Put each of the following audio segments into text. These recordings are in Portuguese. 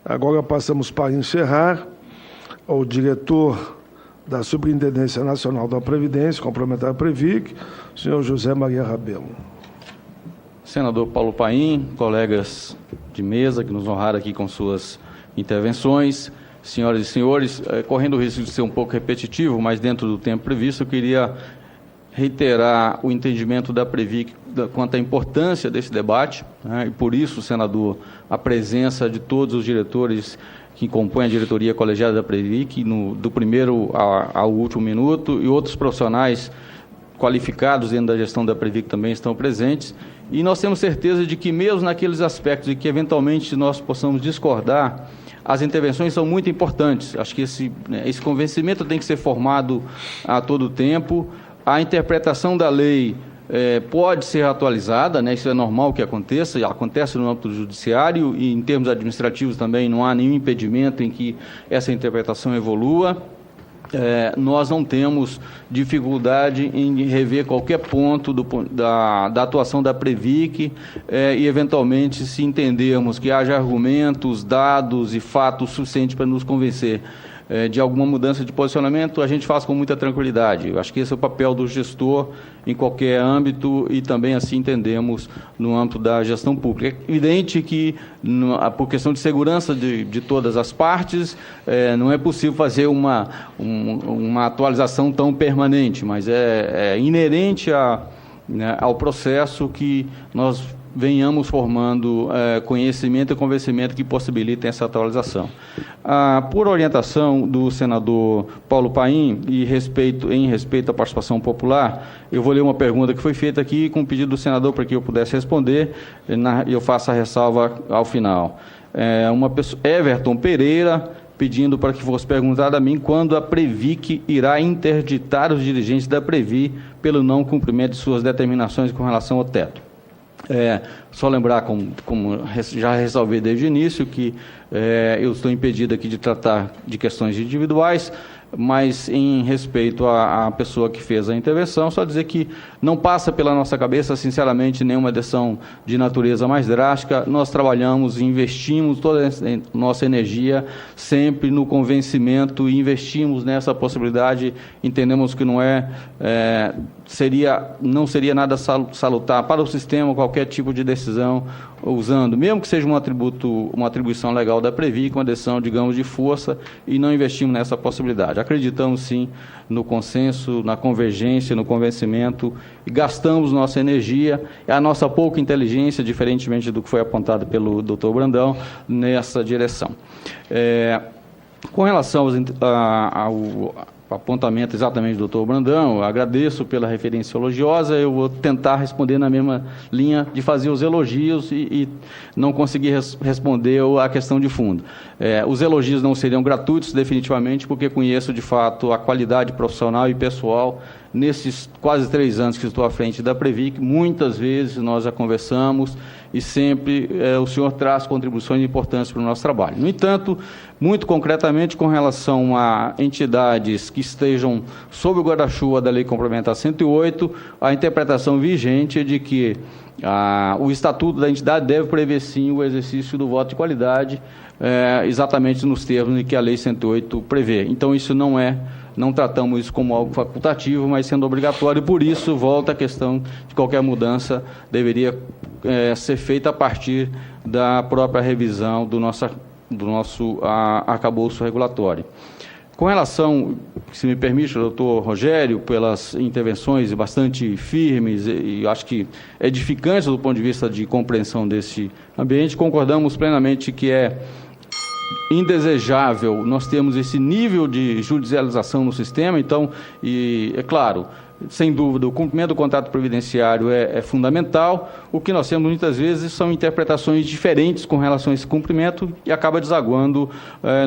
Agora passamos para encerrar ao diretor da Superintendência Nacional da Previdência, complementar Previc, senhor José Maria Rabelo. Senador Paulo Paim, colegas de mesa que nos honraram aqui com suas intervenções, senhoras e senhores, correndo o risco de ser um pouco repetitivo, mas dentro do tempo previsto, eu queria reiterar o entendimento da Previc quanto à importância desse debate, né, e por isso, senador, a presença de todos os diretores que compõem a diretoria colegiada da Previc, do primeiro ao último minuto, e outros profissionais qualificados dentro da gestão da Previc também estão presentes, e nós temos certeza de que mesmo naqueles aspectos em que eventualmente nós possamos discordar, as intervenções são muito importantes. Acho que esse convencimento tem que ser formado a todo tempo. A interpretação da lei pode ser atualizada, né? Isso é normal que aconteça, acontece no âmbito do judiciário, e em termos administrativos também não há nenhum impedimento em que essa interpretação evolua. Nós não temos dificuldade em rever qualquer ponto da atuação da Previc e, eventualmente, se entendermos que haja argumentos, dados e fatos suficientes para nos convencer de alguma mudança de posicionamento, a gente faz com muita tranquilidade. Eu acho que esse é o papel do gestor em qualquer âmbito, e também assim entendemos no âmbito da gestão pública. É evidente que, por questão de segurança de todas as partes, não é possível fazer uma atualização tão permanente, mas é inerente ao processo que nós venhamos formando conhecimento e convencimento que possibilitem essa atualização. Por orientação do senador Paulo Paim e em respeito à participação popular, eu vou ler uma pergunta que foi feita aqui com o pedido do senador para que eu pudesse responder, e eu faço a ressalva ao final. Uma pessoa, Everton Pereira, pedindo para que fosse perguntado a mim quando a Previc irá interditar os dirigentes da Previ pelo não cumprimento de suas determinações com relação ao teto. Só lembrar, como já resolvi desde o início, que eu estou impedido aqui de tratar de questões individuais, mas em respeito à pessoa que fez a intervenção, só dizer que não passa pela nossa cabeça, sinceramente, nenhuma decisão de natureza mais drástica. Nós trabalhamos e investimos toda a nossa energia sempre no convencimento, e investimos nessa possibilidade. Entendemos que não seria nada salutar para o sistema qualquer tipo de decisão usando, mesmo que seja uma atribuição legal da Previ, com uma decisão, digamos, de força, e não investimos nessa possibilidade. Acreditamos, sim, no consenso, na convergência, no convencimento, e gastamos nossa energia e a nossa pouca inteligência, diferentemente do que foi apontado pelo doutor Brandão, nessa direção. Com relação ao apontamento exatamente do doutor Brandão, agradeço pela referência elogiosa. Eu vou tentar responder na mesma linha de fazer os elogios e não conseguir responder a questão de fundo. Os elogios não seriam gratuitos, definitivamente, porque conheço, de fato, a qualidade profissional e pessoal nesses quase 3 anos que estou à frente da Previc. Muitas vezes nós já conversamos e sempre o senhor traz contribuições importantes para o nosso trabalho. No entanto, muito concretamente, com relação a entidades que estejam sob o guarda-chuva da Lei Complementar 108, a interpretação vigente é de que o estatuto da entidade deve prever, sim, o exercício do voto de qualidade, exatamente nos termos em que a Lei 108 prevê. Então, isso não tratamos isso como algo facultativo, mas sendo obrigatório, e por isso volta a questão de qualquer mudança deveria ser feita a partir da própria revisão do nosso arcabouço regulatório. Com relação, se me permite, doutor Rogério, pelas intervenções bastante firmes e acho que edificantes do ponto de vista de compreensão desse ambiente, concordamos plenamente que é indesejável nós temos esse nível de judicialização no sistema. Então, e é claro, sem dúvida, o cumprimento do contrato previdenciário é fundamental. O que nós temos muitas vezes são interpretações diferentes com relação a esse cumprimento e acaba desaguando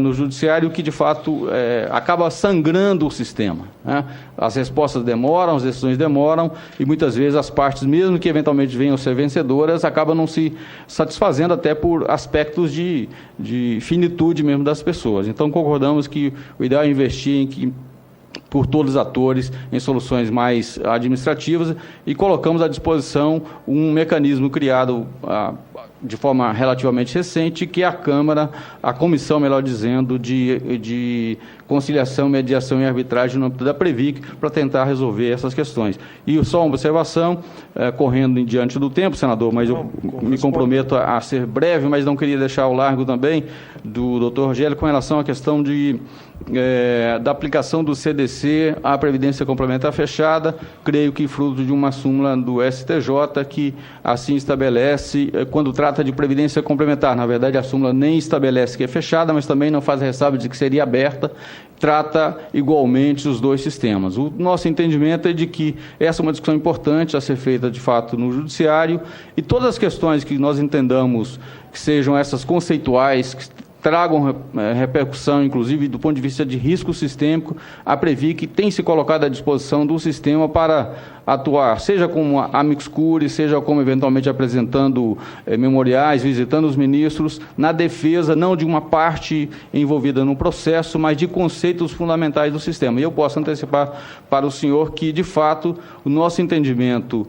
no judiciário, que de fato acaba sangrando o sistema, né? As respostas demoram, as decisões demoram e muitas vezes as partes, mesmo que eventualmente venham a ser vencedoras, acabam não se satisfazendo até por aspectos de finitude mesmo das pessoas. Então, concordamos que o ideal é investir por todos os atores em soluções mais administrativas e colocamos à disposição um mecanismo criado de forma relativamente recente, que é a comissão, melhor dizendo, de conciliação, mediação e arbitragem no âmbito da Previc, para tentar resolver essas questões. E só uma observação, correndo em diante do tempo, senador, mas eu me comprometo a ser breve, mas não queria deixar ao largo também do doutor Rogério com relação à questão da aplicação do CDC à Previdência Complementar Fechada, creio que fruto de uma súmula do STJ que assim estabelece, quando trata de Previdência Complementar, na verdade a súmula nem estabelece que é fechada, mas também não faz ressalva de que seria aberta, trata igualmente os dois sistemas. O nosso entendimento é de que essa é uma discussão importante a ser feita, de fato, no Judiciário, e todas as questões que nós entendamos que sejam essas conceituais, que tragam repercussão, inclusive, do ponto de vista de risco sistêmico, a Previc tem se colocado à disposição do sistema para atuar, seja como amicus curiae, seja como eventualmente apresentando memoriais, visitando os ministros, na defesa não de uma parte envolvida no processo, mas de conceitos fundamentais do sistema. E eu posso antecipar para o senhor que, de fato, o nosso entendimento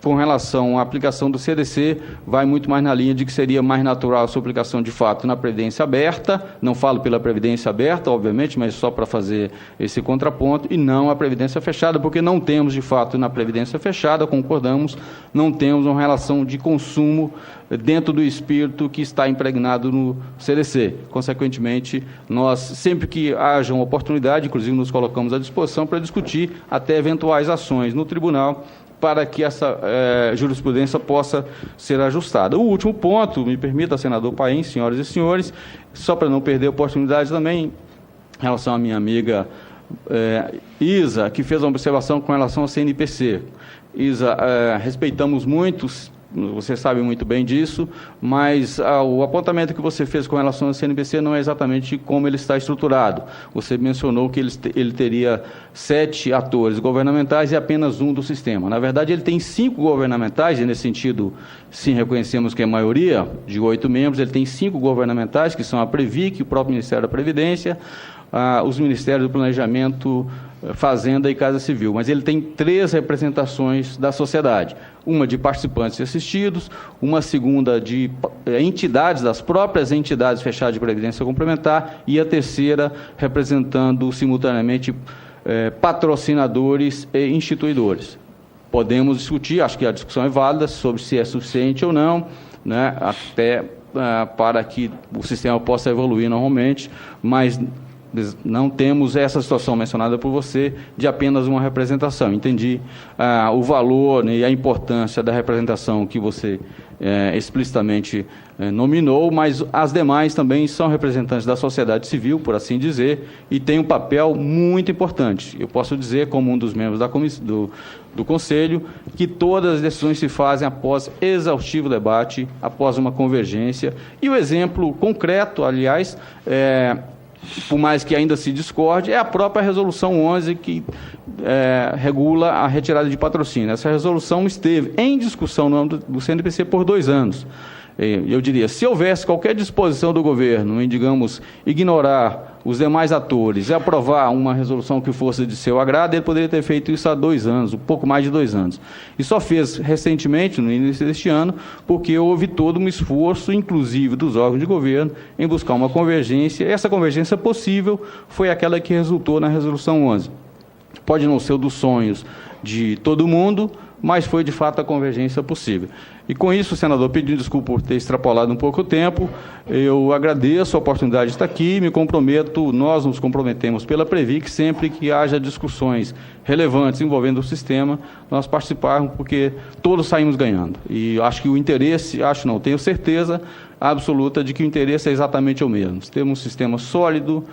com relação à aplicação do CDC, vai muito mais na linha de que seria mais natural a sua aplicação, de fato, na Previdência Aberta, não falo pela Previdência Aberta, obviamente, mas só para fazer esse contraponto, e não a Previdência Fechada, porque não temos, de fato, na Previdência Fechada, concordamos, não temos uma relação de consumo dentro do espírito que está impregnado no CDC. Consequentemente, nós, sempre que haja uma oportunidade, inclusive nos colocamos à disposição para discutir até eventuais ações no tribunal, para que essa jurisprudência possa ser ajustada. O último ponto, me permita, senador Paim, senhoras e senhores, só para não perder a oportunidade também, em relação à minha amiga Isa, que fez uma observação com relação ao CNPC. Isa, respeitamos muito, você sabe muito bem disso, mas o apontamento que você fez com relação ao CNPC não é exatamente como ele está estruturado. Você mencionou que ele teria 7 atores governamentais e apenas um do sistema. Na verdade, ele tem 5 governamentais, e nesse sentido, sim, reconhecemos que é a maioria, de 8 membros, ele tem 5 governamentais, que são a Previc, o próprio Ministério da Previdência, os Ministérios do Planejamento, Fazenda e Casa Civil, mas ele tem 3 representações da sociedade, uma de participantes e assistidos, uma segunda de entidades, das próprias entidades fechadas de Previdência Complementar, e a terceira representando simultaneamente patrocinadores e instituidores. Podemos discutir, acho que a discussão é válida, sobre se é suficiente ou não, né, até para que o sistema possa evoluir normalmente, mas não temos essa situação mencionada por você de apenas uma representação. Entendi o valor, né, e a importância da representação que você explicitamente nominou, mas as demais também são representantes da sociedade civil, por assim dizer, e têm um papel muito importante. Eu posso dizer, como um dos membros do Conselho, que todas as decisões se fazem após exaustivo debate, após uma convergência, e o exemplo concreto, aliás, por mais que ainda se discorde, é a própria Resolução 11 que regula a retirada de patrocínio. Essa resolução esteve em discussão no âmbito do CNPC por 2 anos. Eu diria, se houvesse qualquer disposição do governo em, digamos, ignorar os demais atores e aprovar uma resolução que fosse de seu agrado, ele poderia ter feito isso há 2 anos, um pouco mais de 2 anos. E só fez recentemente, no início deste ano, porque houve todo um esforço, inclusive dos órgãos de governo, em buscar uma convergência. Essa convergência possível foi aquela que resultou na Resolução 11. Pode não ser o dos sonhos de todo mundo, mas foi de fato a convergência possível. E com isso, senador, pedindo desculpa por ter extrapolado um pouco o tempo, eu agradeço a oportunidade de estar aqui, me comprometo, nós nos comprometemos pela Previc, sempre que haja discussões relevantes envolvendo o sistema, nós participarmos, porque todos saímos ganhando. E acho que o interesse, tenho certeza absoluta de que o interesse é exatamente o mesmo. Temos um sistema sólido,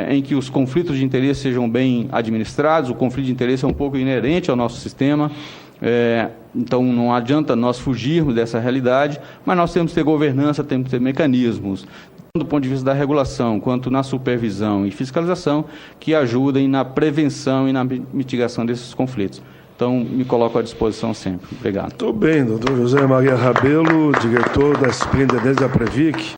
em que os conflitos de interesse sejam bem administrados, o conflito de interesse é um pouco inerente ao nosso sistema, então não adianta nós fugirmos dessa realidade, mas nós temos que ter governança, temos que ter mecanismos, tanto do ponto de vista da regulação, quanto na supervisão e fiscalização, que ajudem na prevenção e na mitigação desses conflitos. Então, me coloco à disposição sempre. Obrigado. Muito bem, doutor José Maria Rabelo, diretor da Superintendência da Previc.